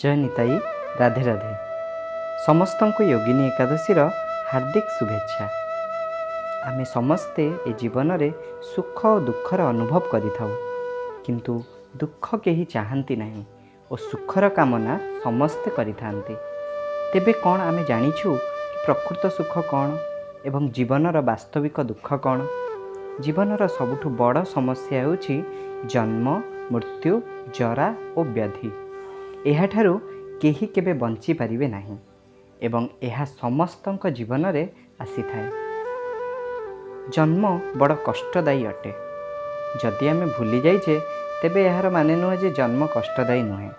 जय निताई राधे राधे समस्त को योगिनी एकादशी हार्दिक शुभेच्छा। आमे समस्ते ए जीवन रे सुख और दुखर अनुभव करिथाउ, किंतु दुख केही चाहंती नहीं और सुखर कामना समस्ते करिथांती। तेबे कौन आमे जानिछु कि प्रकृत सुख कौन एवं जीवनर वास्तविक दुख कौन? जीवनर सबुठु बड़ समस्या होछि जन्म, मृत्यु, जरा और व्याधि। एहाठारु केही केबे बंची पारिबे नाही एवं एहा समस्तंक जीवन रे आसी थाए। जन्म बड़ कष्टदायी अटे। जदि आमे भूली जाइछे तेबे एहार माने नुहे जे जन्म कष्टदायी नुहे।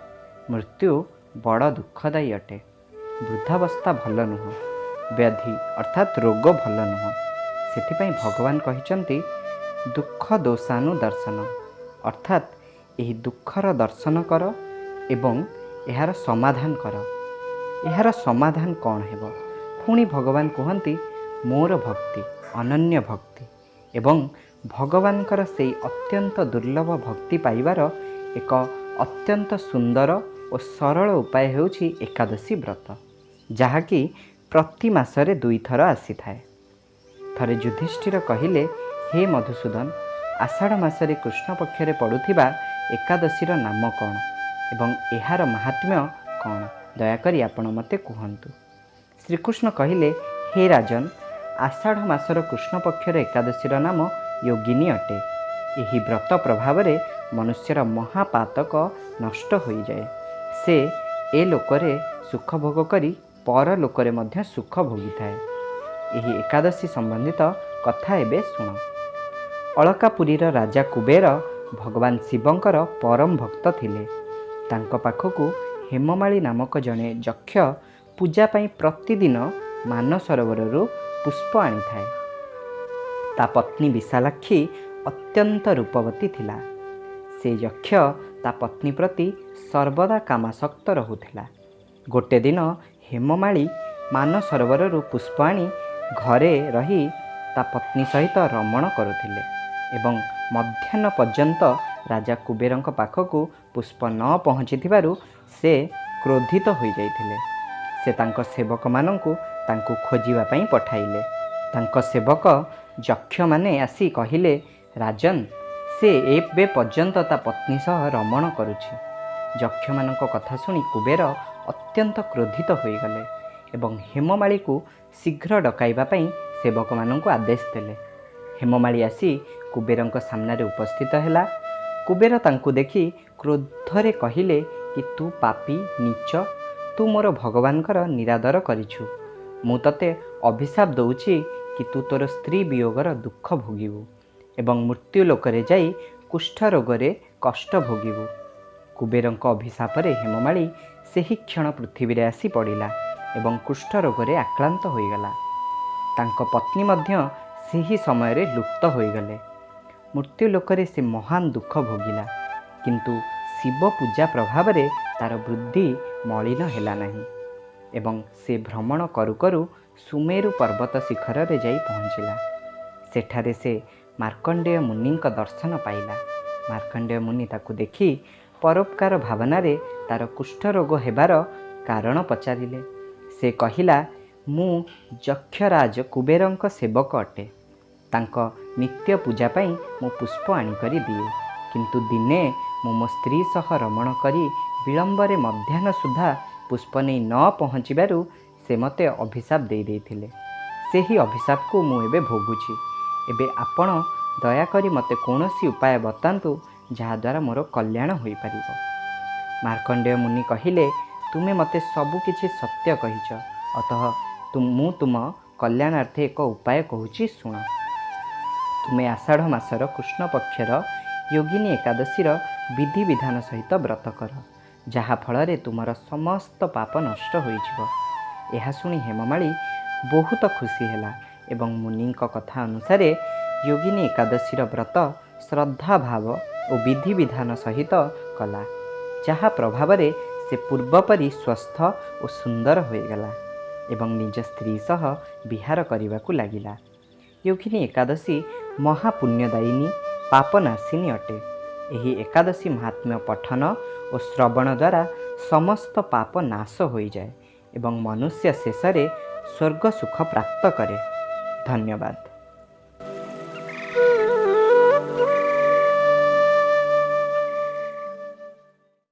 मृत्यु बड़ दुखदायी अटे। वृद्धावस्था भल नुह, व्याधि अर्थात रोग भल नुह। सेथिपाई भगवान कहिचंती दुख दोषानुदर्शन, अर्थात एही दुखर दर्शन कर एवं एहार समाधान कर। एहार समाधान कौन हेबो? पुणी भगवान कहती मोर भक्ति, अनन्य भक्ति एवं भगवानकर सेई अत्यंत दुर्लभ भक्ति पाइबार एक अत्यंत सुंदर और सरल उपाय हेउछि एकादशी व्रत, जहाँकि प्रति मासरे 2 थर आसी थाए। थरे युधिष्ठिर कहिले, हे मधुसूदन, आषाढ़ मासरे कृष्ण पक्षरे पड़ुथिबा एकादशीर नाम कौन एवं एहार महात्म्य कौन? दयाकरी आपण मते कहतु। श्रीकृष्ण कहिले, हे राजन, आषाढ़ मासर कृष्ण पक्षर एकादशीर नाम योगिनी अटे। यही व्रत प्रभाव रे मनुष्यर महापातक नष्ट हो जाए। से ए लोकरे सुख भोग करी पर लोकरे मध्य सुख भोगी थाए। यही एकादशी संबंधित कथा एबे सुन। अलकापुरीर राजा कुबेर भगवान शिवंकर परम भक्त थिले। तांको पाखकु हेममाली नामक जड़े यक्ष पूजा पाई प्रतिदिन मानसरोवरु पुष्प आनी थाए। ता पत्नी विशालाक्षी अत्यंत रूपवती थिला। से यक्ष ता पत्नी प्रति सर्वदा कामासक्त रहुथिला। गोटे दिन हेममाली मानसरोवरु पुष्प आनी घरे रही ता पत्नी सहित रमण करुथिले एवं मध्याह्न पर्यंत राजा कुबेरंक पाखकु पुष्प न पहुँची से क्रोधित हो जाइथिले। से तांको सेवक मानंकु तांकु खोजिबा पई पठाइले। तांको सेवक यक्ष माने आसी कहिले, राजन, से एबे पर्यंत ता पत्नी सह रमण करुछि। यक्ष मानंक कथा सुनी कुबेर अत्यंत क्रोधित हो गले एवं हेममाली को शीघ्र डकाइबा पई सेवक मानंकु आदेश देले। हेममाली आसी कुबेरंक सामने उपस्थित हैला। कुबेर तांकु देखि क्रोधरे कहिले कि तू पापी नीच, तू मोर भगवानकर निरादर करिछु। मु तते अभिशाप दउछि कि तू तोर स्त्री वियोगर दुख भोगिबु एवं मृत्यु लोकरे जाई कुष्ठ रोगरे कष्ट भोगिबु। कुबेरंक अभिशापरे हेममाली सेही क्षण पृथ्वी रे आसी पड़िला एवं कुष्ठ रोगरे आक्रांत होइगला। तांको पत्नी मध्य सेही समय रे लुप्त होइगले। मृत्यु लोकरे से महान दुख भोगिला, किंतु शिव पूजा प्रभाव रे तार बुद्धि मलिन हेला नहीं एवं से भ्रमण करू करू सुमेरु पर्वत शिखर रे जाई पहुँचला। सेठारे से मार्कंडेय मुनि दर्शन पाइला। मार्कंडेय मुनि ताकु देखि परोपकार भावना रे तार कुष्ठ रोग हेबार कारण पचारिले। से कहिला, मु यक्षराज कुबेरंक सेवक अटे। तांको नित्य पूजा पाई मु पुष्प आनी करी दिए, किंतु दिने मु मो स्त्री सह रमण करी विलंबरे मध्याह्न सुधा पुष्प नहीं न पहुँचबारु से मते अभिशाप दे देथिले। सेही अभिशाप को मु एबे भोगुछि। एबे आपण दयाकरी मते कौनसी उपाय बतांतु जहा द्वारा मोर कल्याण होई परिबो। मार्कंडेय मुनि कहिले, तुमे मते सबु किछि सत्य कहिछ, अतः मु तुम कल्याणार्थे एक उपाय कहूछि, सुण। तुमे आषाढ़ मासर कृष्ण पक्षर योगिनी एकादशीर विधि विधान सहित व्रत कर, जहा फल तुमर समस्त पाप नष्ट हो। यह शुणी हेममाली बहुत खुशी हैला एवं मुनि कथा अनुसार योगिनी एकादशीर व्रत श्रद्धा भाव और विधि विधान सहित कला, जहा प्रभाव से पूर्वपरी स्वस्थ और सुंदर होगला एवं निज स्त्री सह विहार करने को लगिला। योगिनी एकादशी महापुण्यदायिनी पापनाशिनी अटे ଏହି ଏକାଦଶୀ ମହାତ୍ମ୍ୟ ପଠନ ଓ ଶ୍ରବଣ ଦ୍ୱାରା ସମସ୍ତ ପାପ ନାଶ ହୋଇଯାଏ ଏବଂ ମନୁଷ୍ୟ ଶେଷରେ ସ୍ୱର୍ଗ ସୁଖ ପ୍ରାପ୍ତ କରେ। ଧନ୍ୟବାଦ।